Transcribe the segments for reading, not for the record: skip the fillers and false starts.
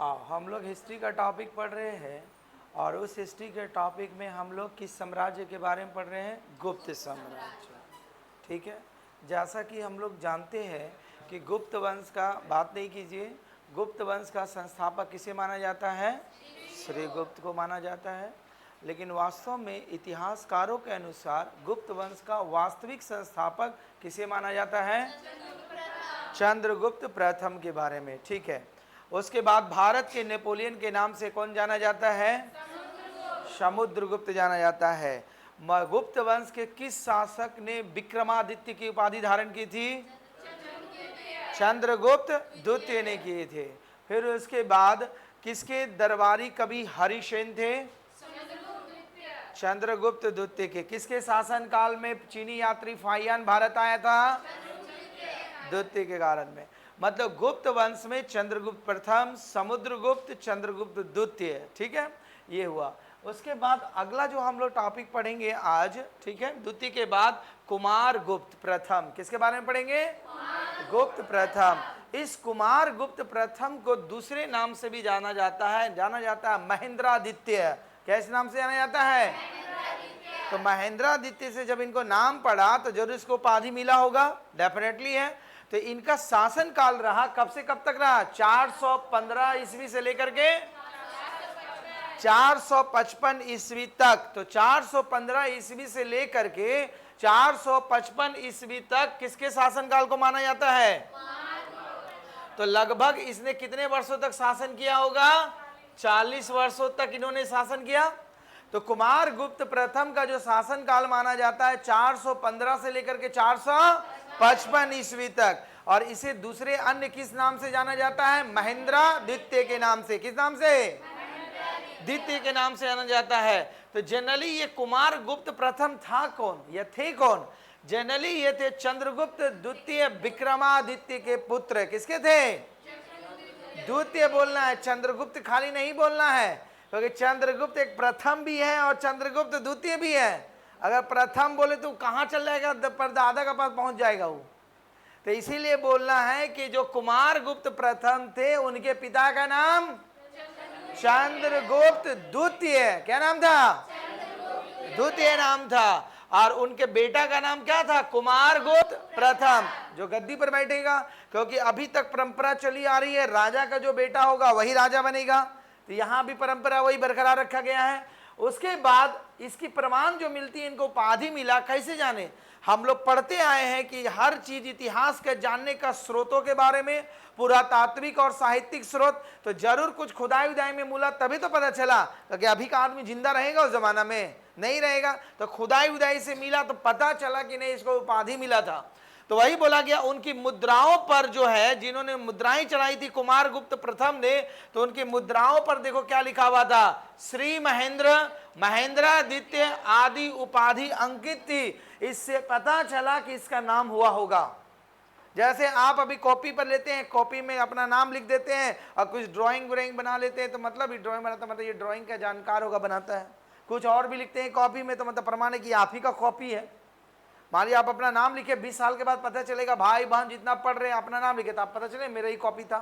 हम लोग हिस्ट्री का टॉपिक पढ़ रहे हैं और उस हिस्ट्री के टॉपिक में हम लोग किस साम्राज्य के बारे में पढ़ रहे हैं? गुप्त साम्राज्य। ठीक है, जैसा कि हम लोग जानते हैं कि गुप्त वंश का बात नहीं कीजिए, गुप्त वंश का संस्थापक किसे माना जाता है? श्री गुप्त को माना जाता है। लेकिन वास्तव में इतिहासकारों के अनुसार गुप्त वंश का वास्तविक संस्थापक किसे माना जाता है? चंद्रगुप्त प्रथम के बारे में। ठीक है, उसके बाद भारत के नेपोलियन के नाम से कौन जाना जाता है? समुद्रगुप्त जाना जाता है। गुप्त वंश के किस शासक ने विक्रमादित्य की उपाधि धारण की थी? चंद्रगुप्त द्वितीय ने किए थे। फिर उसके बाद किसके दरबारी कवि हरिसेन थे? चंद्रगुप्त द्वितीय के। किसके शासन काल में चीनी यात्री फाहियान भारत आया था? द्वितीय के कारण में। मतलब गुप्त वंश में चंद्रगुप्त प्रथम, समुद्रगुप्त, चंद्रगुप्त द्वितीय। ठीक है, ये हुआ। उसके बाद अगला जो हम लोग टॉपिक पढ़ेंगे आज, ठीक है, द्वितीय के बाद कुमार गुप्त प्रथम। किसके बारे में पढ़ेंगे? गुप्त प्रथम। इस कुमार गुप्त प्रथम को दूसरे नाम से भी जाना जाता है महेंद्रादित्य। कैसे नाम से जाना जाता है? तो महेंद्रादित्य से जब इनको नाम पड़ा तो जरूर इसको उपाधि मिला होगा, डेफिनेटली है। तो इनका शासन काल रहा कब से कब तक रहा? 415 ईस्वी से लेकर के 455 ईस्वी तक। तो 415 ईस्वी से लेकर के 455 ईस्वी तक किसके शासन काल को माना जाता है? तो लगभग इसने कितने वर्षों तक शासन किया होगा? 40 वर्षों तक इन्होंने शासन किया। तो कुमार गुप्त प्रथम का जो शासन काल माना जाता है 415 से लेकर के 455 ईस्वी तक। और इसे दूसरे अन्य किस नाम से जाना जाता है? महेंद्रादित्य के नाम से। किस नाम से? द्वितीय के नाम से जाना जाता है। तो जनरली ये कुमार गुप्त प्रथम था कौन? ये थे कौन? जनरली ये थे चंद्रगुप्त द्वितीय विक्रमादित्य के पुत्र। किसके थे? द्वितीय बोलना है, चंद्रगुप्त खाली नहीं बोलना है, क्योंकि चंद्रगुप्त एक प्रथम भी है और चंद्रगुप्त द्वितीय भी है। अगर प्रथम बोले तो कहाँ चल जाएगा? परदादा का पास पहुंच जाएगा वो। तो इसीलिए बोलना है कि जो कुमार गुप्त प्रथम थे उनके पिता का नाम चंद्रगुप्त द्वितीय। क्या नाम था? द्वितीय नाम था। और उनके बेटा का नाम क्या था? कुमार गुप्त प्रथम, जो गद्दी पर बैठेगा। क्योंकि अभी तक परंपरा चली आ रही है, राजा का जो बेटा होगा वही राजा बनेगा। तो यहाँ भी परंपरा वही बरकरार रखा गया है। उसके बाद इसकी प्रमाण जो मिलती है, इनको उपाधि मिला, कैसे जाने? हम लोग पढ़ते आए हैं कि हर चीज इतिहास के जानने का स्रोतों के बारे में, पुरातात्विक और साहित्यिक स्रोत, तो जरूर कुछ खुदाई उदाई में मिला, तभी तो पता चला। क्योंकि अभी का आदमी जिंदा रहेगा उस जमाना में? नहीं रहेगा। तो खुदाई उदाई से मिला तो पता चला कि नहीं, इसको उपाधि मिला था। तो वही बोला गया उनकी मुद्राओं पर जो है, जिन्होंने मुद्राएं चढ़ाई थी कुमार गुप्त प्रथम ने, तो उनकी मुद्राओं पर देखो क्या लिखा हुआ था? श्री महेंद्र, महेंद्रादित्य आदि उपाधि अंकित थी। इससे पता चला कि इसका नाम हुआ होगा। जैसे आप अभी कॉपी पर लेते हैं, कॉपी में अपना नाम लिख देते हैं और कुछ ड्राइंग व्राइंग बना लेते हैं, तो मतलब ड्राइंग बनाता मतलब ये ड्राइंग का जानकार होगा, बनाता है। कुछ और भी लिखते हैं कॉपी में, तो मतलब प्रमाण है कि आप ही का कॉपी है। मान लिया आप अपना नाम लिखे, 20 साल के बाद पता चलेगा, भाई बहन जितना पढ़ रहे हैं अपना नाम लिखे, तो आप पता चले मेरा ही कॉपी था।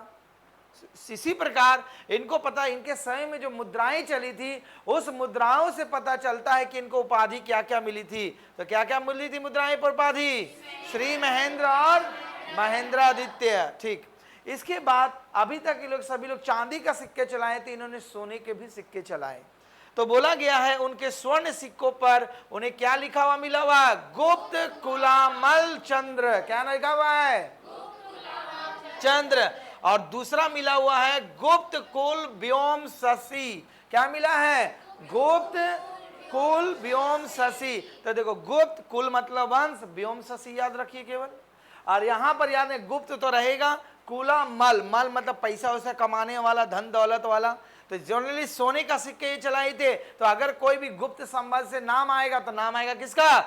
इसी प्रकार इनको पता, इनके समय में जो मुद्राएं चली थी, उस मुद्राओं से पता चलता है कि इनको उपाधि क्या क्या मिली थी। तो क्या क्या मिली थी मुद्राएं पर उपाधि? श्री महेंद्र और महेंद्रादित्य। ठीक, इसके बाद अभी तक ये लोग सभी लोग चांदी का सिक्के चलाए थे, इन्होंने सोने के भी सिक्के चलाए। तो बोला गया है उनके स्वर्ण सिक्कों पर उन्हें क्या लिखा हुआ मिला हुआ? गुप्त कुलामल चंद्र। क्या लिखा हुआ है? चंद्र। और दूसरा मिला हुआ है गुप्त कुल व्योम शशि। क्या मिला है? गुप्त कुल व्योम शशि। तो देखो, गुप्त कुल मतलब वंश, व्योम शशि याद रखिए केवल। और यहां पर याद है गुप्त तो रहेगा, कुला मल, मल मतलब पैसा वैसा कमाने वाला, धन दौलत वाला। तो जनरली सोने का सिक्के ये चलाए थे। तो अगर कोई भी गुप्त संबंध से नाम आएगा तो नाम आएगा किसका?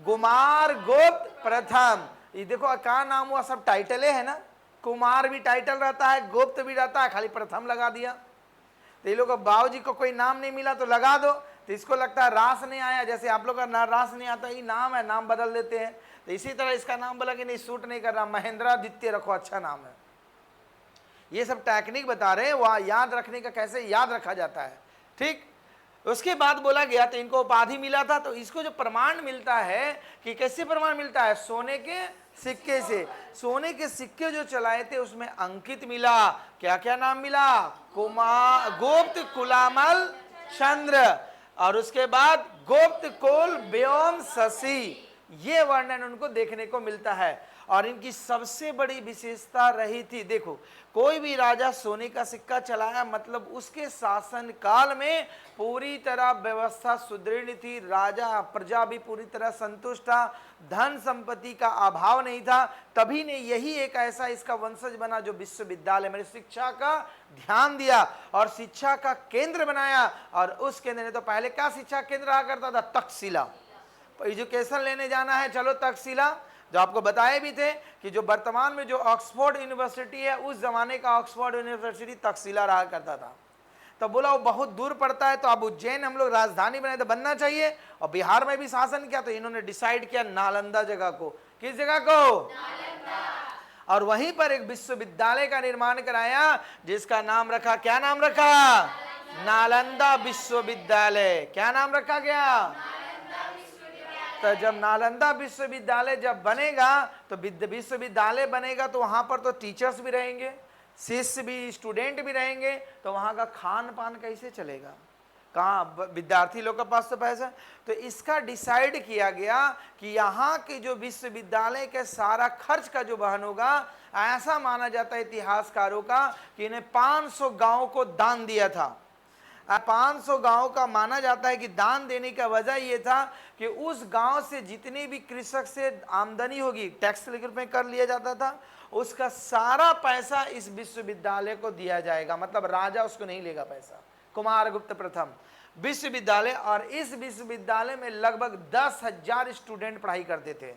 कुमार गुप्त प्रथम। ये देखो क्या नाम हुआ, सब टाइटल है ना। कुमार भी टाइटल रहता है, गुप्त भी रहता है, खाली प्रथम लगा दिया। तो ये लोग बाबू जी को कोई नाम नहीं मिला तो लगा दो, तो इसको लगता है रास नहीं आया। जैसे आप लोग का रास नहीं आता, ये नाम है, नाम बदल देते हैं। तो इसी तरह इसका नाम बोला कि नहीं सूट नहीं कर रहा, महेंद्रादित्य रखो, अच्छा नाम है। ये सब टेक्निक बता रहे हैं, वह याद रखने का कैसे याद रखा जाता है। ठीक, उसके बाद बोला गया तो इनको उपाधि मिला था, तो इसको जो प्रमाण मिलता है कि कैसे प्रमाण मिलता है, सोने के सिक्के से। सोने के सिक्के जो चलाए थे उसमें अंकित मिला, क्या क्या नाम मिला, कुमार गुप्त कुलामल चंद्र, और उसके बाद गुप्त कुल व्योम शशि, ये वर्णन उनको देखने को मिलता है। और इनकी सबसे बड़ी विशेषता रही थी, देखो कोई भी राजा सोने का सिक्का चलाया मतलब उसके शासन काल में पूरी तरह व्यवस्था सुदृढ़ थी, राजा प्रजा भी पूरी तरह संतुष्ट था, धन संपत्ति का अभाव नहीं था। तभी ने यही एक ऐसा इसका वंशज बना जो विश्वविद्यालय में शिक्षा का ध्यान दिया और शिक्षा का केंद्र बनाया। और उस केंद्र ने तो पहले क्या शिक्षा केंद्र रहा करता था, तक्षशिला। एजुकेशन लेने जाना है, चलो तक्षशिला, जो आपको बताए भी थे कि जो वर्तमान में जो ऑक्सफोर्ड यूनिवर्सिटी है, उस जमाने का ऑक्सफोर्ड यूनिवर्सिटी तक्षशिला रहा करता था। तो बोला वो बहुत दूर पड़ता है, तो अब उज्जैन हम लोग राजधानी बनाए तो बनना चाहिए, और बिहार में भी शासन किया, तो इन्होंने डिसाइड किया नालंदा जगह को। किस जगह को, नालंदा। और वहीं पर एक विश्वविद्यालय का निर्माण कराया जिसका नाम रखा, क्या नाम रखा, नालंदा विश्वविद्यालय। क्या नाम रखा गया, तो जब नालंदा विश्वविद्यालय जब बनेगा तो विश्वविद्यालय बनेगा तो वहां पर तो टीचर्स भी रहेंगे, शिष्य भी, स्टूडेंट भी रहेंगे, तो वहां का खान पान कैसे चलेगा, कहाँ विद्यार्थी लोग के पास तो पैसा। तो इसका डिसाइड किया गया कि यहाँ के जो विश्वविद्यालय के सारा खर्च का जो वहन होगा, ऐसा माना जाता है इतिहासकारों का कि इन्हें 500 गांव को दान दिया था। 500 गांव का माना जाता है कि दान देने का वजह यह था कि उस गांव से जितने भी कृषक से आमदनी होगी, टैक्स के रूप में कर लिया जाता था, उसका सारा पैसा इस विश्वविद्यालय को दिया जाएगा। मतलब राजा उसको नहीं लेगा पैसा। कुमारगुप्त प्रथम विश्वविद्यालय, और इस विश्वविद्यालय में लगभग 10,000 स्टूडेंट पढ़ाई करते थे,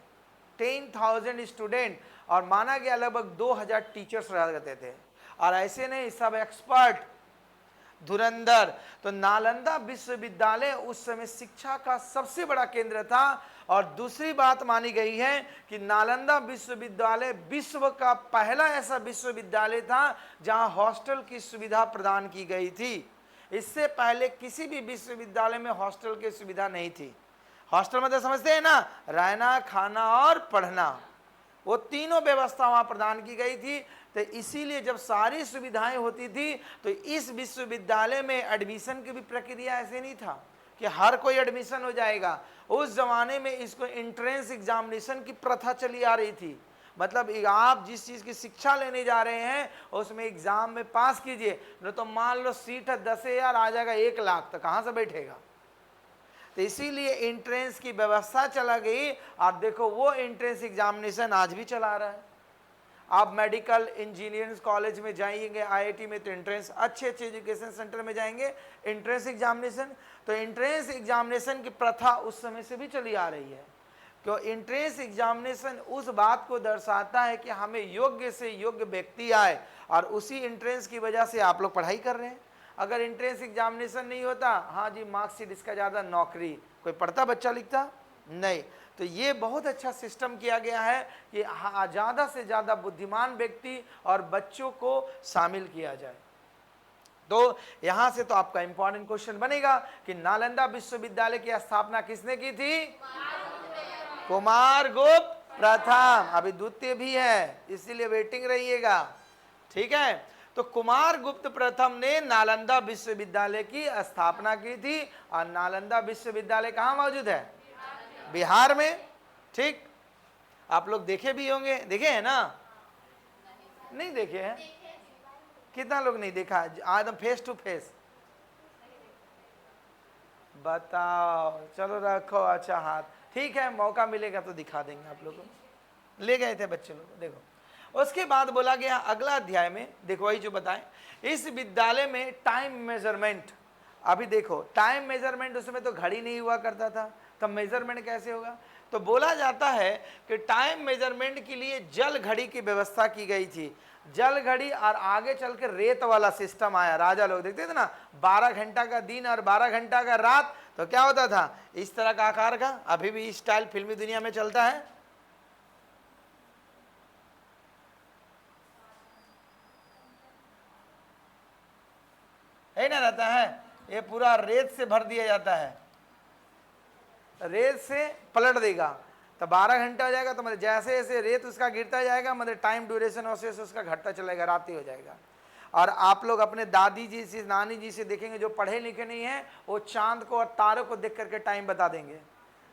10,000 स्टूडेंट, और माना गया लगभग 2,000 टीचर्स रहा करते थे। और ऐसे नहीं, सब एक्सपर्ट, धुरंधर। तो नालंदा विश्वविद्यालय उस समय शिक्षा का सबसे बड़ा केंद्र था। और दूसरी बात मानी गई है कि नालंदा विश्वविद्यालय विश्व का पहला ऐसा विश्वविद्यालय था जहां हॉस्टल की सुविधा प्रदान की गई थी। इससे पहले किसी भी विश्वविद्यालय में हॉस्टल की सुविधा नहीं थी। हॉस्टल मतलब समझते हैं ना, रहना, खाना और पढ़ना, वो तीनों व्यवस्था वहां प्रदान की गई थी। तो इसीलिए जब सारी सुविधाएं होती थी तो इस विश्वविद्यालय में एडमिशन की भी प्रक्रिया ऐसे नहीं था कि हर कोई एडमिशन हो जाएगा। उस जमाने में इसको एंट्रेंस एग्जामिनेशन की प्रथा चली आ रही थी। मतलब आप जिस चीज़ की शिक्षा लेने जा रहे हैं उसमें एग्जाम में पास कीजिए, न तो मान लो सीट है 10,000 आ जाएगा 1 लाख, तो कहाँ से बैठेगा। तो इसीलिए एंट्रेंस की व्यवस्था चला गई। आप देखो वो एंट्रेंस एग्जामिनेशन आज भी चला रहा है। आप मेडिकल इंजीनियरिंग कॉलेज में जाएंगे, आईआईटी में, तो एंट्रेंस, अच्छे अच्छे एजुकेशन सेंटर में जाएंगे, एंट्रेंस एग्जामिनेशन। तो एंट्रेंस एग्जामिनेशन की प्रथा उस समय से भी चली आ रही है, क्यों एंट्रेंस एग्जामिनेशन उस बात को दर्शाता है कि हमें योग्य से योग्य व्यक्ति आए, और उसी एंट्रेंस की वजह से आप लोग पढ़ाई कर रहे हैं। अगर एंट्रेंस एग्जामिनेशन नहीं होता, हाँ जी मार्कशीट इसका ज़्यादा, नौकरी, कोई पढ़ता बच्चा लिखता नहीं। तो ये बहुत अच्छा सिस्टम किया गया है कि ज़्यादा से ज़्यादा बुद्धिमान व्यक्ति और बच्चों को शामिल किया जाए। तो यहाँ से तो आपका इंपॉर्टेंट क्वेश्चन बनेगा कि नालंदा विश्वविद्यालय की स्थापना किसने की थी, कुमारगुप्त प्रथम। अभी द्वितीय भी है, इसीलिए वेटिंग रहिएगा, ठीक है। तो कुमारगुप्त प्रथम ने नालंदा विश्वविद्यालय की स्थापना की थी। और नालंदा विश्वविद्यालय कहाँ मौजूद है, बिहार में, ठीक। आप लोग देखे भी होंगे, देखे हैं ना, नहीं देखे हैं, कितना लोग नहीं देखा, आज हम फेस टू फेस, बताओ, चलो रखो अच्छा हाथ, ठीक है, मौका मिलेगा तो दिखा देंगे आप लोगों को। ले गए थे बच्चे लोग, देखो। उसके बाद बोला गया अगला अध्याय में, देखो वही जो बताएं, इस विद्यालय में टाइम मेजरमेंट। अभी देखो टाइम मेजरमेंट, उसमें तो घड़ी नहीं हुआ करता था, तब मेजरमेंट कैसे होगा। तो बोला जाता है कि टाइम मेजरमेंट के लिए जल घड़ी की व्यवस्था की गई थी। जल घड़ी, और आगे चल के रेत वाला सिस्टम आया। राजा लोग देखते थे ना, 12 घंटा का दिन और 12 घंटा का रात, तो क्या होता था, इस तरह का आकार का, अभी भी स्टाइल फिल्मी दुनिया में चलता है। है ना, रहता है, ये पूरा रेत से भर दिया जाता है, रेत से पलट देगा तो 12 घंटा हो जाएगा। तो मतलब जैसे जैसे रेत उसका गिरता जाएगा, मतलब टाइम ड्यूरेशन वैसे वैसे उसका घटता चलेगा, रात ही हो जाएगा। और आप लोग अपने दादी जी से, नानी जी से देखेंगे, जो पढ़े लिखे नहीं है, वो चांद को और तारों को देख करके टाइम बता देंगे।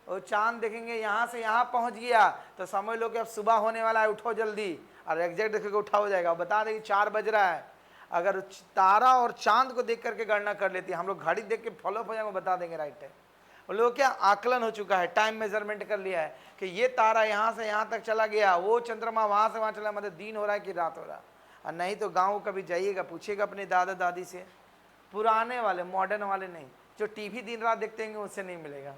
वो चांद देखेंगे यहाँ से यहाँ पहुँच गया तो समझ लो कि अब सुबह होने वाला है, उठो जल्दी, और एग्जैक्ट देखेंगे उठा हो जाएगा, बता देंगे 4 बज रहा है। अगर तारा और चांद को देख करके गणना कर लेती है, हम लोग घड़ी देख के फॉलोअप हो जाएंगे, बता देंगे राइट है। वो लोग क्या आकलन हो चुका है, टाइम मेजरमेंट कर लिया है कि ये तारा यहाँ से यहाँ तक चला गया, वो चंद्रमा वहाँ से वहाँ चला, मतलब दिन हो रहा है कि रात हो रहा है। और नहीं तो गाँव कभी जाइएगा, पूछिएगा अपने दादा दादी से, पुराने वाले, मॉडर्न वाले नहीं, जो टीवी दिन रात देखते हैं उनसे नहीं मिलेगा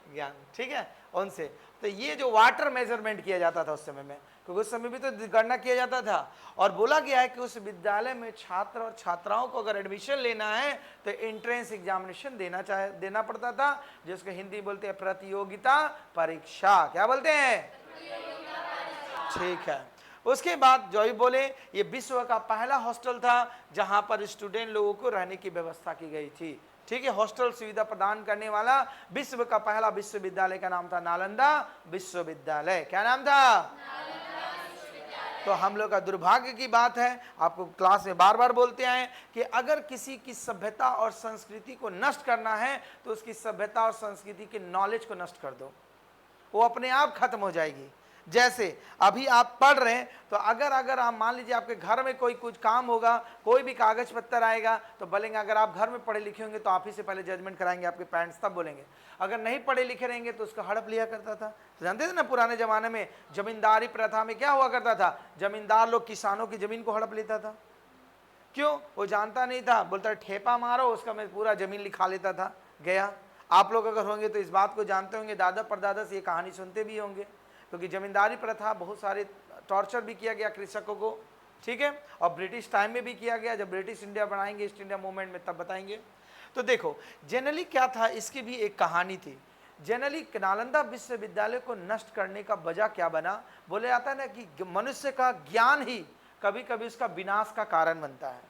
ज्ञान, ठीक है, उनसे। तो ये जो वाटर मेजरमेंट किया जाता था उस समय में, क्योंकि उस समय भी तो गणना किया जाता था। और बोला गया है कि उस विद्यालय में छात्र और छात्राओं को अगर एडमिशन लेना है तो एंट्रेंस एग्जामिनेशन देना पड़ता था, जिसको हिंदी बोलते हैं प्रतियोगिता परीक्षा। क्या बोलते हैं? ठीक है। उसके बाद जो ही बोले, ये विश्व का पहला हॉस्टल था जहां पर स्टूडेंट लोगों को रहने की व्यवस्था की गई थी। ठीक है, हॉस्टल सुविधा प्रदान करने वाला विश्व का पहला विश्वविद्यालय का नाम था नालंदा विश्वविद्यालय। क्या नाम था? तो हम लोग का दुर्भाग्य की बात है, आपको क्लास में बार बार बोलते आए कि अगर किसी की सभ्यता और संस्कृति को नष्ट करना है तो उसकी सभ्यता और संस्कृति के नॉलेज को नष्ट कर दो, वो अपने आप खत्म हो जाएगी। जैसे अभी आप पढ़ रहे हैं तो अगर आप मान लीजिए आपके घर में कोई कुछ काम होगा, कोई भी कागज पत्तर आएगा तो बोलेंगे, अगर आप घर में पढ़े लिखे होंगे तो आप ही से पहले जजमेंट कराएंगे आपके पेरेंट्स, तब बोलेंगे। अगर नहीं पढ़े लिखे रहेंगे तो उसका हड़प लिया करता था। तो जानते थे ना पुराने जमाने में जमींदारी प्रथा में क्या हुआ करता था, जमींदार लोग किसानों की जमीन को हड़प लेता था। क्यों? वो जानता नहीं था, बोलता ठेपा मारो उसका, मैं पूरा जमीन लिखा लेता था, गया। आप लोग अगर होंगे तो इस बात को जानते होंगे, दादा परदादा से ये कहानी सुनते भी होंगे, क्योंकि जमींदारी प्रथा बहुत सारे टॉर्चर भी किया गया कृषकों को, ठीक है, और ब्रिटिश टाइम में भी किया गया। जब ब्रिटिश इंडिया बनाएंगे ईस्ट इंडिया मूवमेंट में तब बताएंगे। तो देखो जनरली क्या था, इसकी भी एक कहानी थी। जनरली नालंदा विश्वविद्यालय को नष्ट करने का वजह क्या बना, बोले जाता है ना कि मनुष्य का ज्ञान ही कभी कभी उसका विनाश का कारण बनता है।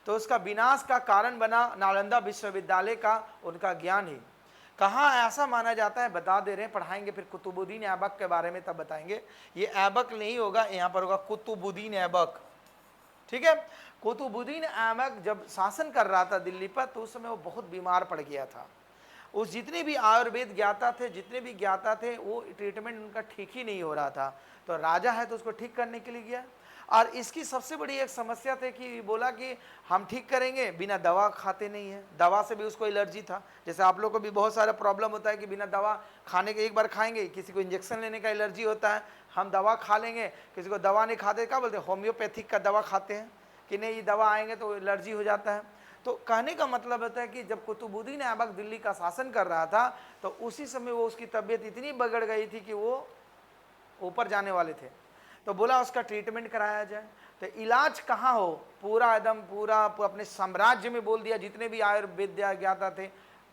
तो उसका विनाश का कारण बना नालंदा विश्वविद्यालय का उनका ज्ञान ही। कहाँ ऐसा माना जाता है, बता दे रहे हैं, पढ़ाएंगे फिर कुतुबुद्दीन ऐबक के बारे में तब बताएंगे। ये ऐबक नहीं होगा, यहाँ पर होगा कुतुबुद्दीन ऐबक, ठीक है। कुतुबुद्दीन ऐबक जब शासन कर रहा था दिल्ली पर तो उस समय वो बहुत बीमार पड़ गया था। उस जितने भी आयुर्वेद ज्ञाता थे, जितने भी ज्ञाता थे, वो ट्रीटमेंट उनका ठीक ही नहीं हो रहा था। तो राजा है तो उसको ठीक करने के लिए गया, और इसकी सबसे बड़ी एक समस्या थी कि बोला कि हम ठीक करेंगे, बिना दवा खाते नहीं है, दवा से भी उसको एलर्जी था। जैसे आप लोग को भी बहुत सारा प्रॉब्लम होता है कि बिना दवा खाने के एक बार खाएंगे, किसी को इंजेक्शन लेने का एलर्जी होता है, हम दवा खा लेंगे, किसी को दवा नहीं खाते, क्या बोलते हैं, होम्योपैथिक का दवा खाते हैं कि नहीं, ये दवा आएंगे तो एलर्जी हो जाता है। तो कहने का मतलब होता है कि जब कुतुबुद्दीन ऐबक दिल्ली का शासन कर रहा था तो उसी समय वो उसकी तबीयत इतनी बिगड़ गई थी कि वो ऊपर जाने वाले थे। तो बोला उसका ट्रीटमेंट कराया जाए। तो इलाज कहाँ हो, पूरा एकदम पूरा अपने साम्राज्य में बोल दिया, जितने भी आयुर्वेद ज्ञाता थे,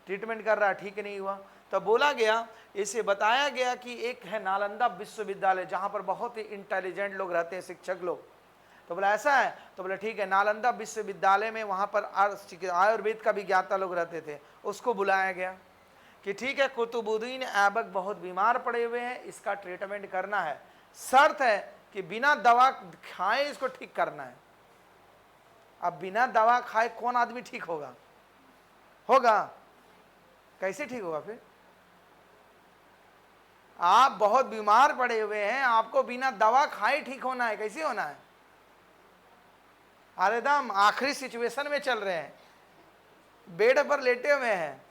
ट्रीटमेंट कर रहा, ठीक नहीं हुआ। तो बोला गया, इसे बताया गया कि एक है नालंदा विश्वविद्यालय जहाँ पर बहुत ही इंटेलिजेंट लोग रहते हैं, शिक्षक लोग। तो बोला ऐसा है, तो बोला ठीक है, नालंदा विश्वविद्यालय में वहाँ पर आयुर्वेद का भी ज्ञाता लोग रहते थे, उसको बुलाया गया कि ठीक है, कुतुबुद्दीन ऐबक बहुत बीमार पड़े हुए हैं, इसका ट्रीटमेंट करना है, शर्त है कि बिना दवा खाए इसको ठीक करना है। अब बिना दवा खाए कौन आदमी ठीक होगा? कैसे ठीक होगा? फिर आप बहुत बीमार पड़े हुए हैं, आपको बिना दवा खाए ठीक होना है, कैसे होना है? अरे एकदम आखिरी सिचुएशन में चल रहे हैं, बेड पर लेटे हुए हैं।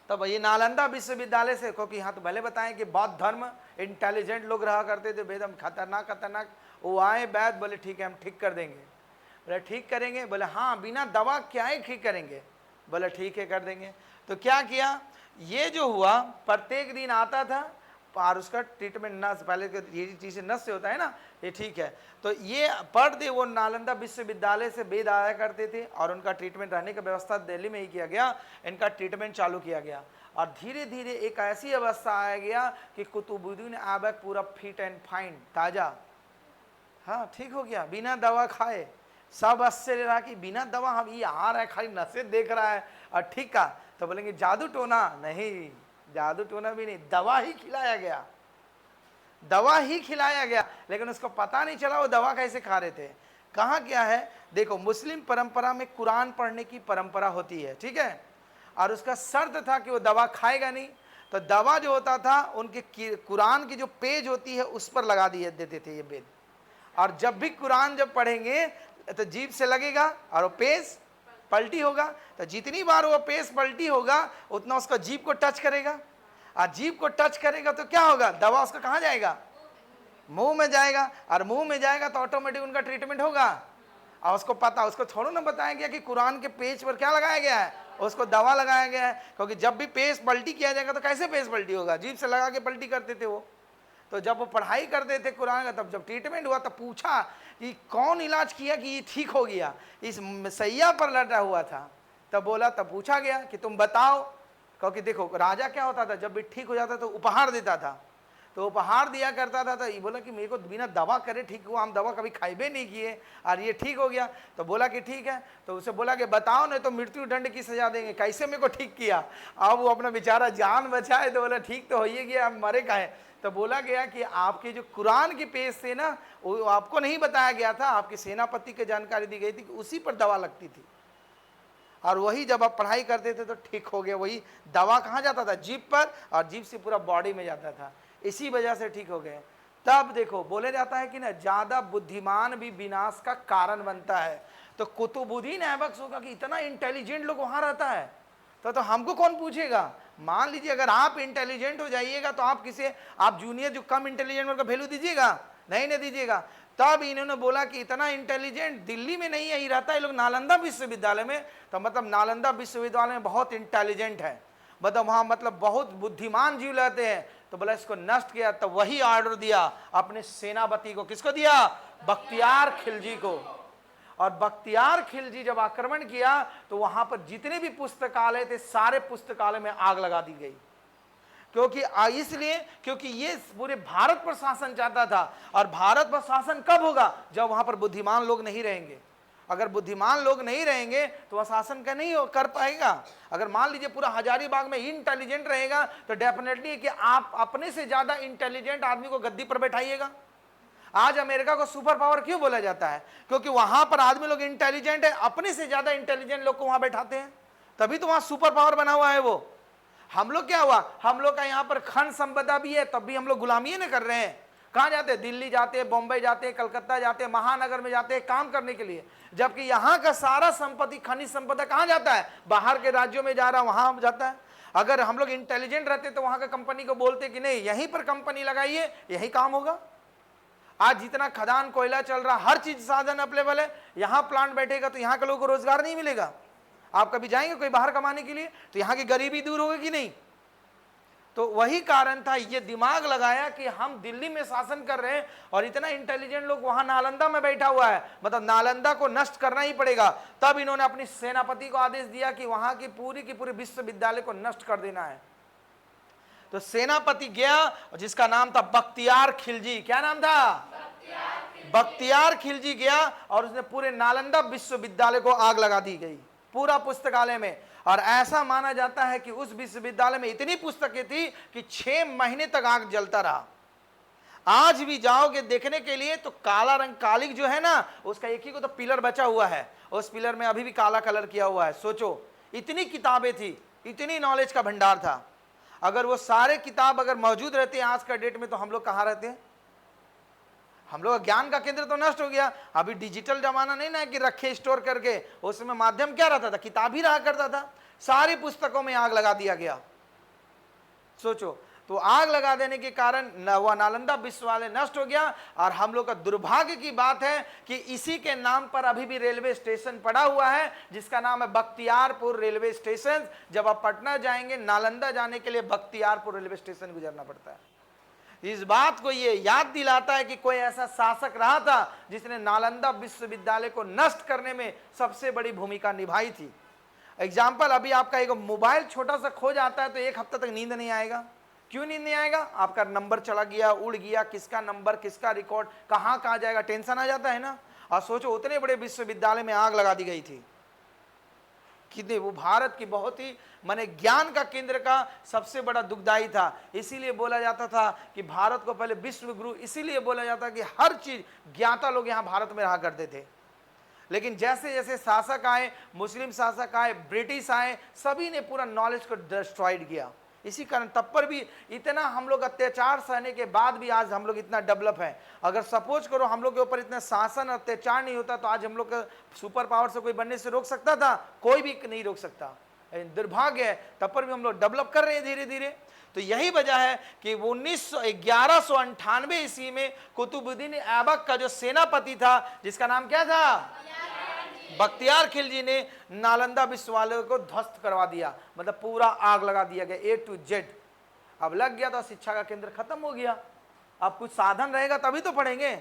तब ये नालंदा विश्वविद्यालय से, क्योंकि यहाँ तो भले बताएं कि बौद्ध धर्म इंटेलिजेंट लोग रहा करते थे, बेदम खतरनाक, वो आए बैद, बोले ठीक है हम ठीक कर देंगे। बोले ठीक करेंगे? बोले हाँ, बिना दवा क्या ही ठीक करेंगे? बोले ठीक है कर देंगे। तो क्या किया, ये जो हुआ, प्रत्येक दिन आता था और उसका ट्रीटमेंट नस, पहले ये चीज़ें नस से होता है ना, ये ठीक है। तो ये पर डे वो नालंदा विश्वविद्यालय से वेद आया करते थे और उनका ट्रीटमेंट, रहने की व्यवस्था दिल्ली में ही किया गया, इनका ट्रीटमेंट चालू किया गया। और धीरे धीरे एक ऐसी अवस्था आ गया कि कुतुबुद्दीन ऐबक पूरा फिट एंड फाइन, ताज़ा, हाँ ठीक हो गया, बिना दवा खाए, सब आश्चर्य रहा कि बिना दवा हम ये आ रहा है, खाली नशे देख रहा है और ठीक का। तो बोलेंगे जादू टोना, नहीं जादू टोना भी नहीं, दवा ही खिलाया गया, दवा ही खिलाया गया। लेकिन उसको पता नहीं चला वो दवा कैसे खा रहे थे। कहाँ क्या है, देखो मुस्लिम परंपरा में कुरान पढ़ने की परंपरा होती है, ठीक है, और उसका शर्त था कि वो दवा खाएगा नहीं। तो दवा जो होता था उनके कुरान की जो पेज होती है उस पर लगा दिए देते थे ये वेद, और जब भी कुरान जब पढ़ेंगे तो जीभ से लगेगा और वो पेज पलटी होगा। तो जितनी बार वो पेज पलटी होगा उतना उसका जीभ को टच करेगा, और जीभ को टच करेगा तो क्या होगा, दवा उसका कहाँ जाएगा, मुंह में जाएगा, और मुंह में जाएगा तो ऑटोमेटिक उनका ट्रीटमेंट होगा। और उसको पता, उसको थोड़ा ना बताया गया कि कुरान के पेज पर क्या लगाया गया है, उसको दवा लगाया गया है। क्योंकि जब भी पेज पलटी किया जाएगा तो कैसे पेज पलटी होगा, जीभ से लगा के पलटी करते थे वो। तो जब वो पढ़ाई करते थे कुरान का, तब जब ट्रीटमेंट हुआ तब पूछा कि कौन इलाज किया कि ये ठीक हो गया, इस सैया पर लटा हुआ था। तब बोला, तब पूछा गया कि तुम बताओ। क्योंकि देखो राजा क्या होता था, जब भी ठीक हो जाता तो उपहार देता था, तो उपहार दिया करता था। तो ये बोला कि मेरे को बिना दवा करे ठीक हुआ, हम दवा कभी खाइबे नहीं किए और ये ठीक हो गया। तो बोला कि ठीक है। तो उसे बोला कि बताओ नहीं तो मृत्यु दंड की सजा देंगे, कैसे मेरे को ठीक किया। अब वो अपना बेचारा जान बचाए, तो बोला ठीक तो हो ही गया, अब मरे काहे। तो बोला गया कि आपके जो कुरान के पेज थे ना, वो आपको नहीं बताया गया था, आपके सेनापति की जानकारी दी गई थी कि उसी पर दवा लगती थी, और वही जब आप पढ़ाई करते थे तो ठीक हो गया। वही दवा कहाँ जाता था, जीभ पर, और जीभ से पूरा बॉडी में जाता था, इसी वजह से ठीक हो गए। तब देखो बोले जाता है कि ना ज्यादा बुद्धिमान भी विनाश का कारण बनता है। तो कुतुबुद्दीन ऐबक होगा कि इतना इंटेलिजेंट लोग वहां रहता है, तो हमको कौन पूछेगा। मान लीजिए अगर आप इंटेलिजेंट हो जाइएगा तो आप किसे, आप जूनियर जो कम इंटेलिजेंट उनका वैल्यू दीजिएगा, नहीं दीजिएगा। तब इन्होंने बोला कि इतना इंटेलिजेंट दिल्ली में नहीं है, ही रहता है लोग नालंदा विश्वविद्यालय में। तो मतलब नालंदा विश्वविद्यालय में बहुत इंटेलिजेंट है, मतलब वहाँ मतलब बहुत बुद्धिमान जीव रहते हैं। तो बोला इसको नष्ट किया। तो वही ऑर्डर दिया अपने सेनापति को, किसको दिया, बख्तियार खिलजी को। और बख्तियार खिलजी जब आक्रमण किया तो वहां पर जितने भी पुस्तकालय थे सारे पुस्तकालय में आग लगा दी गई। क्योंकि इसलिए क्योंकि ये पूरे भारत पर शासन चाहता था, और भारत पर शासन कब होगा, जब वहां पर बुद्धिमान लोग नहीं रहेंगे। अगर बुद्धिमान लोग नहीं रहेंगे तो वह शासन का नहीं कर पाएगा। अगर मान लीजिए पूरा हजारीबाग में इंटेलिजेंट रहेगा तो डेफिनेटली कि आप अपने से ज्यादा इंटेलिजेंट आदमी को गद्दी पर बैठाइएगा। आज अमेरिका को सुपर पावर क्यों बोला जाता है, क्योंकि वहां पर आदमी लोग इंटेलिजेंट है, अपने से ज्यादा इंटेलिजेंट लोग को वहां बैठाते हैं, तभी तो वहां सुपर पावर बना हुआ है वो। हम लोग क्या हुआ, हम लोग का यहाँ पर खन संपदा भी है, तब भी हम लोग गुलामी नहीं कर रहे हैं। कहाँ जाते हैं, दिल्ली जाते हैं, बॉम्बे जाते हैं, कलकत्ता जाते हैं, महानगर में जाते हैं काम करने के लिए। जबकि यहाँ का सारा संपत्ति, खनिज संपदा कहाँ जाता है, बाहर के राज्यों में जा रहा है, वहां जाता है। अगर हम लोग इंटेलिजेंट रहते तो वहां का कंपनी को बोलते कि नहीं यहीं पर कंपनी लगाइए, यही काम होगा। आज जितना खदान कोयला चल रहा, हर चीज साधन अवेलेबल है, यहाँ प्लांट बैठेगा तो यहाँ के लोगों को रोजगार नहीं मिलेगा। आप कभी जाएंगे कोई बाहर कमाने के लिए तो यहाँ की गरीबी दूर होगी कि नहीं। तो वही कारण था, ये दिमाग लगाया कि हम दिल्ली में शासन कर रहे हैं और इतना इंटेलिजेंट लोग वहां नालंदा में बैठा हुआ है, मतलब नालंदा को नष्ट करना ही पड़ेगा। तब इन्होंने अपनी सेनापति को आदेश दिया कि वहां की पूरी विश्वविद्यालय को नष्ट कर देना है। तो सेनापति गया जिसका नाम था बख्तियार खिलजी। क्या नाम था, बख्तियार खिलजी गया और उसने पूरे नालंदा विश्वविद्यालय को आग लगा दी गई, पूरा पुस्तकालय में। और ऐसा माना जाता है कि उस विश्वविद्यालय में इतनी पुस्तकें थी कि 6 महीने तक आग जलता रहा। आज भी जाओगे देखने के लिए तो काला रंग, कालिक जो है ना, उसका एक ही को तो पिलर बचा हुआ है, उस पिलर में अभी भी काला कलर किया हुआ है। सोचो इतनी किताबें थी, इतनी नॉलेज का भंडार था। अगर वो सारे किताब अगर मौजूद रहते हैं आज का डेट में तो हम लोग कहाँ रहते हैं। हम लोग ज्ञान का केंद्र तो नष्ट हो गया। अभी डिजिटल जमाना नहीं ना कि रखे स्टोर करके, उसमें माध्यम क्या रहता था, किताब ही रहा करता था। सारी पुस्तकों में आग लगा दिया गया। सोचो, तो आग लगा देने के कारण वह नालंदा विश्वविद्यालय नष्ट हो गया। और हम लोग का दुर्भाग्य की बात है कि इसी के नाम पर अभी भी रेलवे स्टेशन पड़ा हुआ है जिसका नाम है बख्तियारपुर रेलवे स्टेशन। जब आप पटना जाएंगे नालंदा जाने के लिए बख्तियारपुर रेलवे स्टेशन गुजरना पड़ता है। इस बात को ये याद दिलाता है कि कोई ऐसा शासक रहा था जिसने नालंदा विश्वविद्यालय को नष्ट करने में सबसे बड़ी भूमिका निभाई थी। एग्जाम्पल, अभी आपका एक मोबाइल छोटा सा खो जाता है तो 1 हफ्ता तक नींद नहीं आएगा। क्यों नींद नहीं आएगा, आपका नंबर चला गया, उड़ गया, किसका नंबर, किसका रिकॉर्ड, कहाँ जाएगा, टेंशन आ जाता है ना। और सोचो उतने बड़े विश्वविद्यालय में आग लगा दी गई थी। कितने, वो भारत की बहुत ही माने ज्ञान का केंद्र का सबसे बड़ा दुखदाई था। इसीलिए बोला जाता था कि भारत को पहले विश्व गुरु, इसीलिए बोला जाता कि हर चीज ज्ञाता लोग यहाँ भारत में रहा करते थे। लेकिन जैसे जैसे शासक आए, मुस्लिम शासक आए, ब्रिटिश आए, सभी ने पूरा नॉलेज को डिस्ट्रॉयड किया। इसी कारण तब पर भी इतना हम लोग अत्याचार सहने के बाद भी आज हम लोग इतना डेवलप है। अगर सपोज करो हम लोग के ऊपर इतना शासन अत्याचार नहीं होता तो आज हम लोग का सुपर पावर से कोई बनने से रोक सकता था? कोई भी नहीं रोक सकता। दुर्भाग्य है, तब पर भी हम लोग डेवलप कर रहे हैं धीरे धीरे। तो यही वजह है कि 1198 ईस्वी में कुतुबुद्दीन ऐबक का जो सेनापति था, जिसका नाम क्या था? बख्तियार खिलजी ने नालंदा विश्वविद्यालय को ध्वस्त करवा दिया, मतलब पूरा आग लगा दिया गया A to Z। अब लग गया तो शिक्षा का केंद्र खत्म हो गया। अब कुछ साधन रहेगा तभी तो पढ़ेंगे।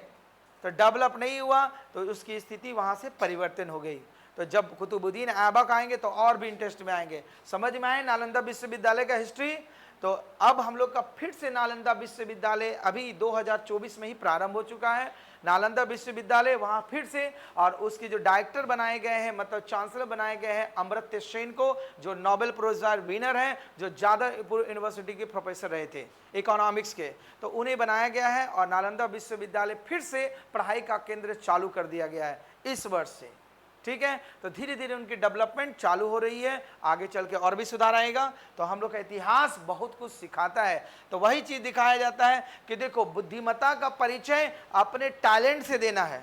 तो डेवलप नहीं हुआ तो उसकी स्थिति वहां से परिवर्तन हो गई। तो जब कुतुबुद्दीन ऐबक आएंगे तो और भी इंटरेस्ट में आएंगे। समझ में आए नालंदा विश्वविद्यालय का हिस्ट्री? तो अब हम लोग का फिर से नालंदा विश्वविद्यालय अभी 2024 में ही प्रारंभ हो चुका है। नालंदा विश्वविद्यालय वहाँ फिर से, और उसके जो डायरेक्टर बनाए गए हैं, मतलब चांसलर बनाए गए हैं अमर्त्य सेन को, जो नोबेल पुरस्कार विनर हैं, जो जादवपुर यूनिवर्सिटी के प्रोफेसर रहे थे इकोनॉमिक्स के, तो उन्हें बनाया गया है। और नालंदा विश्वविद्यालय फिर से पढ़ाई का केंद्र चालू कर दिया गया है इस वर्ष से। ठीक है, तो धीरे धीरे उनकी डेवलपमेंट चालू हो रही है, आगे चल के और भी सुधार आएगा। तो हम लोग का इतिहास बहुत कुछ सिखाता है। तो वही चीज दिखाया जाता है कि देखो, बुद्धिमत्ता का परिचय अपने टैलेंट से देना है।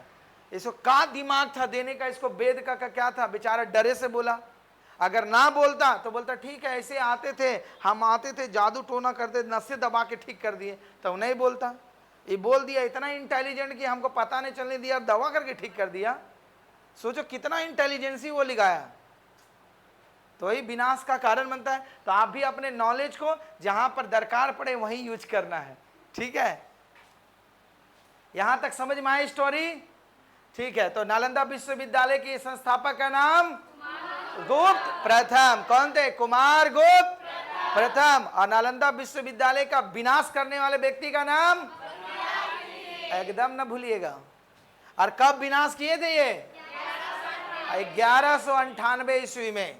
इसको का दिमाग था देने का, इसको वेद का क्या था, बेचारा डरे से बोला। अगर ना बोलता तो बोलता ठीक है, ऐसे आते थे, हम आते थे, जादू टोना करते, नसें दबा के ठीक कर दिए। तो नहीं बोलता, ये बोल दिया, इतना इंटेलिजेंट कि हमको पता नहीं चलने दिया, दवा करके ठीक कर दिया। सोचो कितना इंटेलिजेंसी वो लिखाया। तो वही विनाश का कारण बनता है। तो आप भी अपने नॉलेज को जहां पर दरकार पड़े वहीं यूज करना है। ठीक है, यहां तक समझ में आई स्टोरी? ठीक है, तो नालंदा विश्वविद्यालय के संस्थापक का नाम गुप्त प्रथम। कौन थे? कुमार गुप्त प्रथम। और नालंदा विश्वविद्यालय का विनाश करने वाले व्यक्ति का नाम एकदम ना भूलिएगा। और कब विनाश किए थे ये? 1198 ईस्वी में।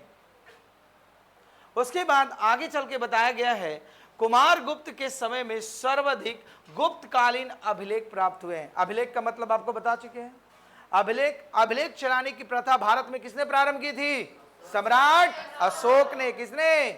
उसके बाद आगे चल के बताया गया है कुमार गुप्त के समय में सर्वाधिक गुप्तकालीन अभिलेख प्राप्त हुए हैं। अभिलेख का मतलब आपको बता चुके हैं। अभिलेख चलाने की प्रथा भारत में किसने प्रारंभ की थी? सम्राट अशोक ने। किसने?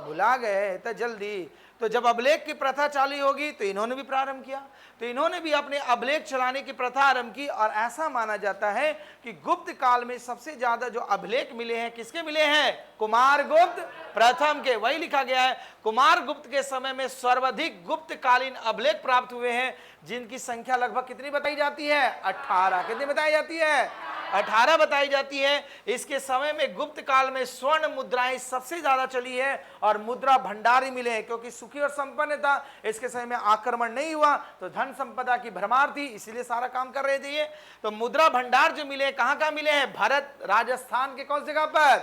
भुला गए तो जल्दी। तो जब अभिलेख की प्रथा चालू होगी तो इन्होंने भी प्रारंभ किया। तो इन्होंने भी अपने अभिलेख चलाने की प्रथा आरंभ की। और ऐसा माना जाता है कि गुप्त काल में सबसे ज्यादा जो अभिलेख मिले हैं, किसके मिले हैं? कुमार गुप्त प्रथम के। वही लिखा गया है, कुमार गुप्त के समय में सर्वाधिक गुप्तकालीन अभिलेख प्राप्त हुए हैं, जिनकी संख्या लगभग कितनी बताई जाती है? 18। कितनी बताई जाती है? 18 बताई जाती है। इसके समय में गुप्त काल में स्वर्ण मुद्राएं सबसे ज्यादा चली है और मुद्रा भंडार ही मिले हैं, क्योंकि सुखी और संपन्न था। इसके समय में आक्रमण नहीं हुआ तो धन संपदा की भरमार थी, इसीलिए सारा काम कर रहे थे ये। तो मुद्रा भंडार जो मिले, कहां कहां मिले हैं? भरत, राजस्थान के कौन से जगह पर?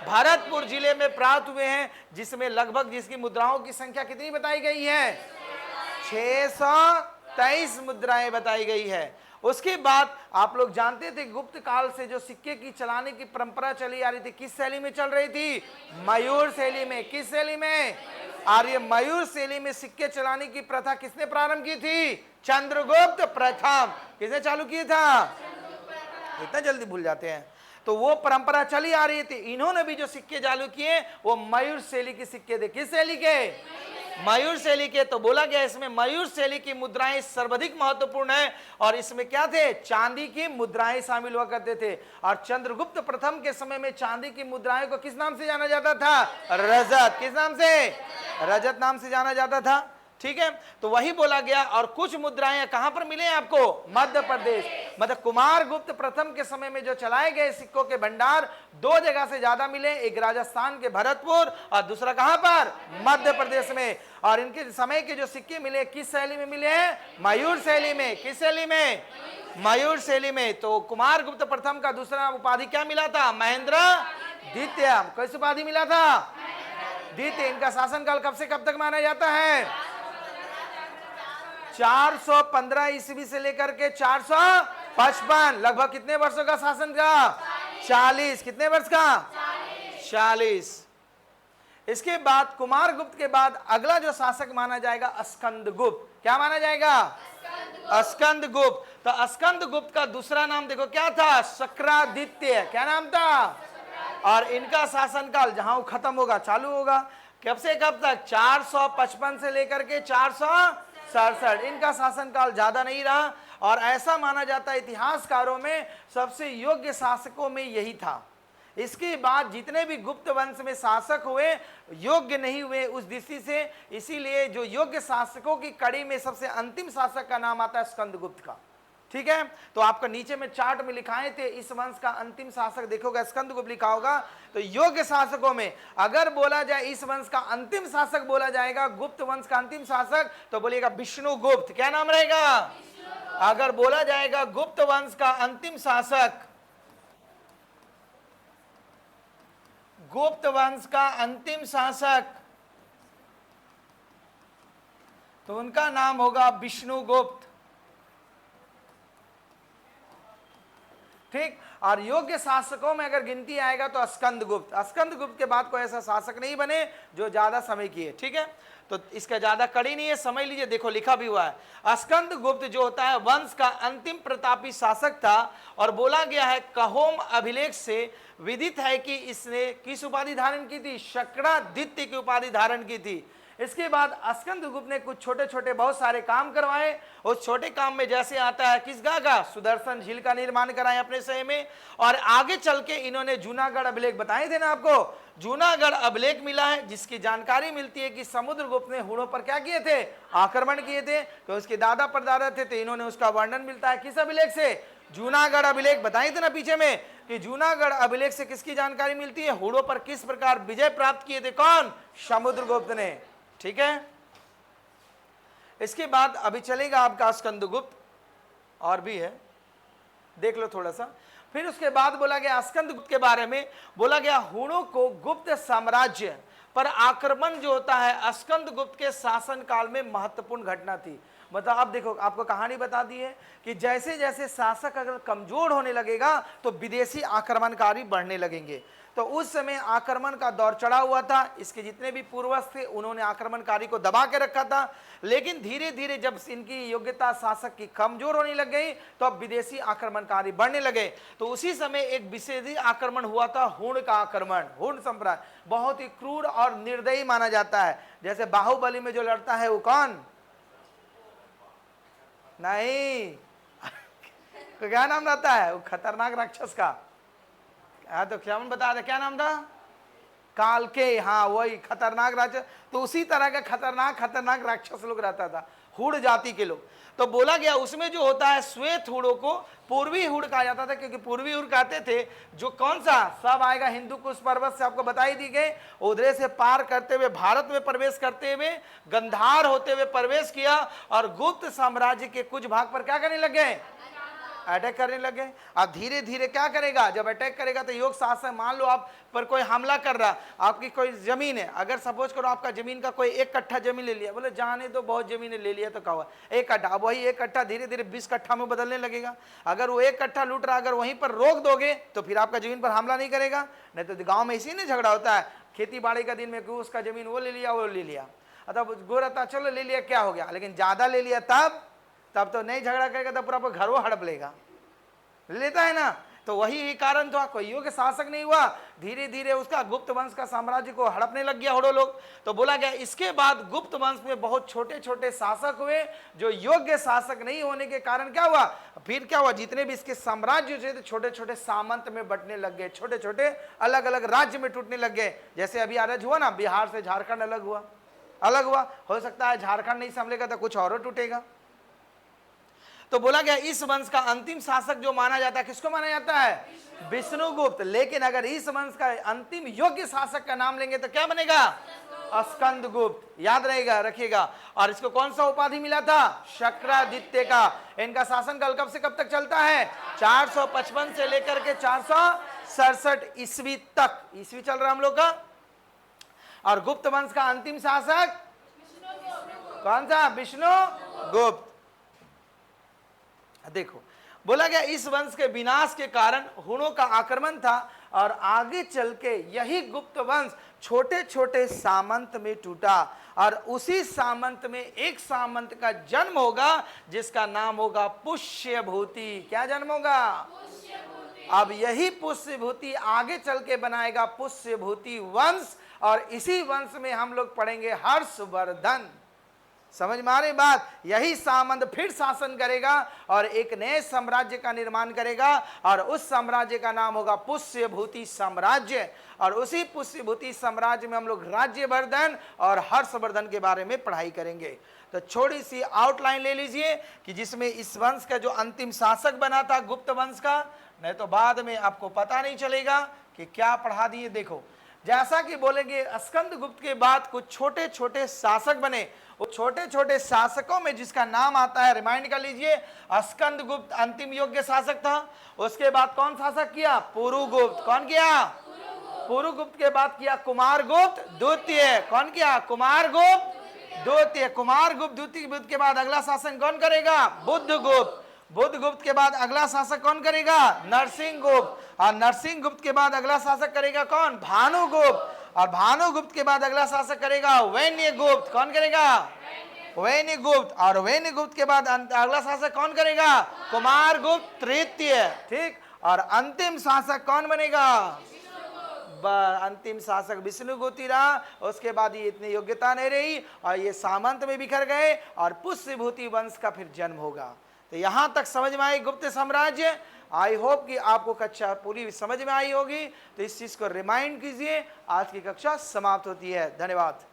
भरतपुर जिले में प्राप्त हुए हैं, जिसमें लगभग जिसकी मुद्राओं की संख्या कितनी बताई गई है? 623 मुद्राएं बताई गई है। उसके बाद आप लोग जानते थे गुप्त काल से जो सिक्के की चलाने की परंपरा चली आ रही थी, किस शैली में चल रही थी? मयूर शैली में। किस शैली में? और ये मयूर शैली में सिक्के चलाने की प्रथा किसने प्रारंभ की थी? चंद्रगुप्त प्रथम। किसने चालू किया था? इतना जल्दी भूल जाते हैं। तो वो परंपरा चली आ रही थी। इन्होंने भी जो सिक्के चालू किए वो मयूर शैली के सिक्के थे। किस शैली के? मयूर शैली के। तो बोला गया इसमें मयूर शैली की मुद्राएं सर्वाधिक महत्वपूर्ण है। और इसमें क्या थे? चांदी की मुद्राएं शामिल हुआ करते थे। और चंद्रगुप्त प्रथम के समय में चांदी की मुद्राएं को किस नाम से जाना जाता था? रजत। किस नाम से? रजत नाम से जाना जाता था। ठीक है, तो वही बोला गया। और कुछ मुद्राएं कहां पर मिले आपको? मध्य प्रदेश। मतलब कुमार गुप्त प्रथम के समय में जो चलाए गए सिक्कों के भंडार 2 जगह से ज्यादा मिले, एक राजस्थान के भरतपुर और दूसरा कहां पर? मध्य प्रदेश में। और इनके समय के जो सिक्के मिले किस शैली में मिले हैं? मयूर शैली में। किस शैली में? मयूर शैली में। तो कुमार गुप्त प्रथम का दूसरा उपाधि क्या मिला था? महेंद्र द्वितीय। कैसे उपाधि मिला था? द्वितीय। इनका शासनकाल कब से कब तक माना जाता है? 415 ईस्वी से लेकर के 400 55। लगभग कितने वर्षों का शासन का? 40। कितने वर्ष का? 40। इसके बाद कुमार गुप्त के बाद अगला जो शासक माना जाएगा अस्कंद गुप्त। क्या माना जाएगा? अस्कंद गुप्त। तो अस्कंद गुप्त का दूसरा नाम देखो क्या था? शक्रादित्य। क्या नाम था? और इनका शासनकाल जहां खत्म होगा चालू होगा, कब से कब तक? 455 से लेकर के 467। इनका शासनकाल ज्यादा नहीं रहा, और ऐसा माना जाता है इतिहासकारों में सबसे योग्य शासकों में यही था। इसके बाद जितने भी गुप्त वंश में शासक हुए योग्य नहीं हुए उस दृष्टि से, इसीलिए जो योग्य शासकों की कड़ी में सबसे अंतिम शासक का नाम आता है स्कंदगुप्त का। ठीक है, तो आपका नीचे में चार्ट में लिखाए थे इस वंश का अंतिम शासक देखोगे स्कंदगुप्त लिखा होगा। तो योग्य शासकों में अगर बोला जाए इस वंश का अंतिम शासक बोला जाएगा, गुप्त वंश का अंतिम शासक, तो बोलिएगा विष्णुगुप्त। क्या नाम रहेगा? अगर बोला जाएगा गुप्त वंश का अंतिम शासक, गुप्त वंश का अंतिम शासक, तो उनका नाम होगा विष्णुगुप्त। ठीक, और योग्य शासकों में अगर गिनती आएगा तो अस्कंदगुप्त। अस्कंदगुप्त के बाद कोई ऐसा शासक नहीं बने जो ज्यादा समय किए। ठीक है, तो इसका ज्यादा कड़ी नहीं है, समझ लीजिए। देखो लिखा भी हुआ है, अस्कंदगुप्त जो होता है वंश का अंतिम प्रतापी शासक था, और बोला गया है कहोम अभिलेख से विदित है कि इसने किस उपाधि धारण की थी? शक्रादित्य की उपाधि धारण की थी। इसके बाद अस्कंदगुप्त ने कुछ छोटे छोटे बहुत सारे काम करवाए। उस छोटे काम में जैसे आता है किस का? सुदर्शन झील का निर्माण कराए अपने शहर में, और आगे चल के इन्होंने जूनागढ़ अभिलेख बताए थे ना आपको, जूनागढ़ अभिलेख मिला है जिसकी जानकारी मिलती है कि समुद्रगुप्त ने हुणों पर क्या किए थे? आक्रमण किए थे। तो उसके दादा परदादा थे, तो इन्होंने उसका वर्णन मिलता है किस अभिलेख से? जूनागढ़ अभिलेख। बताए थे ना पीछे में कि जूनागढ़ अभिलेख से किसकी जानकारी मिलती है? हुणों पर किस प्रकार विजय प्राप्त किए थे? कौन? समुद्रगुप्त ने। ठीक है, इसके बाद अभी चलेगा आपका स्कंदगुप्त, और भी है, देख लो थोड़ा सा। फिर उसके बाद बोला गया स्कंदगुप्त के बारे में, बोला गया हुणों को गुप्त साम्राज्य पर आक्रमण जो होता है स्कंदगुप्त के शासन काल में महत्वपूर्ण घटना थी। मतलब अब देखो आपको कहानी बता दी है कि जैसे जैसे शासक अगर कमजोर होने लगेगा तो विदेशी आक्रमणकारी बढ़ने लगेंगे। तो उस समय आक्रमण का दौर चढ़ा हुआ था, इसके जितने भी पूर्वज थे उन्होंने आक्रमणकारी को दबा के रखा था, लेकिन धीरे धीरे जब इनकी योग्यता शासक की कमजोर होने लग गई तो अब विदेशी आक्रमणकारी बढ़ने लगे। तो उसी समय एक विदेशी आक्रमण हुआ था, हुण का आक्रमण। हुण संप्रदाय बहुत ही क्रूर और निर्दयी माना जाता है। जैसे बाहुबली में जो लड़ता है वो कौन? नहीं क्या नाम रहता है वो खतरनाक राक्षस का? हाँ तो क्या बता दे, क्या नाम था? काल के। हाँ वही खतरनाक राक्षस। तो उसी तरह का खतरनाक राक्षस लोग रहता था, हुड़ जाति के लोग। तो बोला गया उसमें जो होता है श्वेत हुड़ों को पूर्वी हुड़ कहा जाता था, क्योंकि पूर्वी हुड़ कहते थे जो कौन सा सब आएगा हिंदू कुश पर्वत से, आपको बताई दी गई, उधरे से पार करते हुए भारत में प्रवेश करते हुए गंधार होते हुए प्रवेश किया, और गुप्त साम्राज्य के कुछ भाग पर क्या करने लगे? अटैक करने लगे। अब धीरे धीरे क्या करेगा? जब अटैक करेगा तो योग शासक, मान लो आप पर कोई हमला कर रहा, आपकी कोई जमीन है, अगर सपोज करो आपका जमीन का कोई 1 कट्ठा जमीन ले लिया, बोले जाने दो बहुत जमीन ले लिया तो क्या हुआ 1 कट्ठा, अब वही 1 कट्ठा धीरे धीरे 20 कट्ठा में बदलने लगेगा। अगर वो 1 कट्ठा लूट रहा, अगर वहीं पर रोक दोगे तो फिर आपका जमीन पर हमला नहीं करेगा। नहीं तो गाँव में इसी नहीं झगड़ा होता है, खेती बाड़ी का दिन में क्यों उसका जमीन वो ले लिया, अतः गोरता चलो ले लिया क्या हो गया, लेकिन ज्यादा ले लिया तब तो नहीं झगड़ा करेगा, तब पूरा घर वो हड़प लेगा, लेता है ना। तो वही कारण था, कोई योग्य शासक नहीं हुआ, धीरे धीरे उसका गुप्त वंश का साम्राज्य को हड़पने लग गया हुड़ो लोग। तो बोला गया इसके बाद गुप्त वंश में बहुत छोटे छोटे शासक हुए जो योग्य शासक नहीं होने के कारण क्या हुआ, फिर क्या हुआ, जितने भी इसके साम्राज्य थे छोटे छोटे सामंत में बंटने लग गए, छोटे छोटे अलग अलग राज्य में टूटने लग गए। जैसे अभी आज हुआ ना, बिहार से झारखंड अलग हुआ, हो सकता है झारखंड नहीं संभलेगा तो कुछ और टूटेगा। तो बोला गया इस वंश का अंतिम शासक जो माना जाता है, किसको माना जाता है? विष्णुगुप्त। लेकिन अगर इस वंश का अंतिम योग्य शासक का नाम लेंगे तो क्या बनेगा? स्कंदगुप्त। याद रहेगा, रखिएगा। और इसको कौन सा उपाधि मिला था? शक्रादित्य का। इनका शासन काल कब से कब तक चलता है? 455 से लेकर के 467 ईस्वी तक, ईस्वी चल रहा हम लोग का। और गुप्त वंश का अंतिम शासक कौन सा? विष्णुगुप्त। देखो बोला गया इस वंश के विनाश के कारण हुणों का आक्रमण था और आगे चल के यही गुप्त वंश छोटे छोटे सामंत में टूटा और उसी सामंत में एक सामंत का जन्म होगा जिसका नाम होगा पुष्यभूति। क्या जन्म होगा? अब यही पुष्यभूति आगे चल के बनाएगा पुष्यभूति वंश और इसी वंश में हम लोग पढ़ेंगे हर्षवर्धन। समझ में आ रही बात? यही सामंत फिर शासन करेगा और एक नए साम्राज्य का निर्माण करेगा और उस साम्राज्य का नाम होगा पुष्यभूति साम्राज्य और उसी पुष्यभूति साम्राज्य में हम लोग राज्यवर्धन और हर्षवर्धन के बारे में पढ़ाई करेंगे। तो छोटी सी आउटलाइन ले लीजिए कि जिसमें इस वंश का जो अंतिम शासक बना था गुप्त वंश का, नहीं तो बाद में आपको पता नहीं चलेगा कि क्या पढ़ा दिए। देखो जैसा कि बोलेंगे स्कंद गुप्त के बाद कुछ छोटे छोटे शासक बने, वो छोटे छोटे शासकों में जिसका नाम आता है, रिमाइंड कर लीजिए, स्कंद गुप्त अंतिम योग्य शासक था। उसके बाद कौन शासक किया? पुरुगुप्त। कौन किया? पुरुगुप्त के बाद किया कुमारगुप्त द्वितीय। कौन किया? कुमारगुप्त द्वितीय। कुमारगुप्त द्वितीय के बाद अगला शासन कौन करेगा? बुद्धगुप्त। बुद्धगुप्त के बाद अगला शासक कौन करेगा? नरसिंहगुप्त। और नरसिंहगुप्त के बाद अगला शासक करेगा कौन? भानुगुप्त। और भानुगुप्त के बाद अगला शासक करेगा वैन्यगुप्त। कौन करेगा? वैन्यगुप्त। और वैन्यगुप्त के बाद अगला शासक कौन करेगा? कुमारगुप्त तृतीय। ठीक। और अंतिम शासक कौन बनेगा? अंतिम शासक विष्णुगुप्त रहा। उसके बाद ये इतनी योग्यता नहीं रही और ये सामंत में बिखर गए और पुष्यभूति वंश का फिर जन्म होगा। तो यहां तक समझ में आई गुप्त साम्राज्य। आई होप कि आपको कक्षा पूरी समझ में आई होगी। तो इस चीज को रिमाइंड कीजिए। आज की कक्षा समाप्त होती है। धन्यवाद।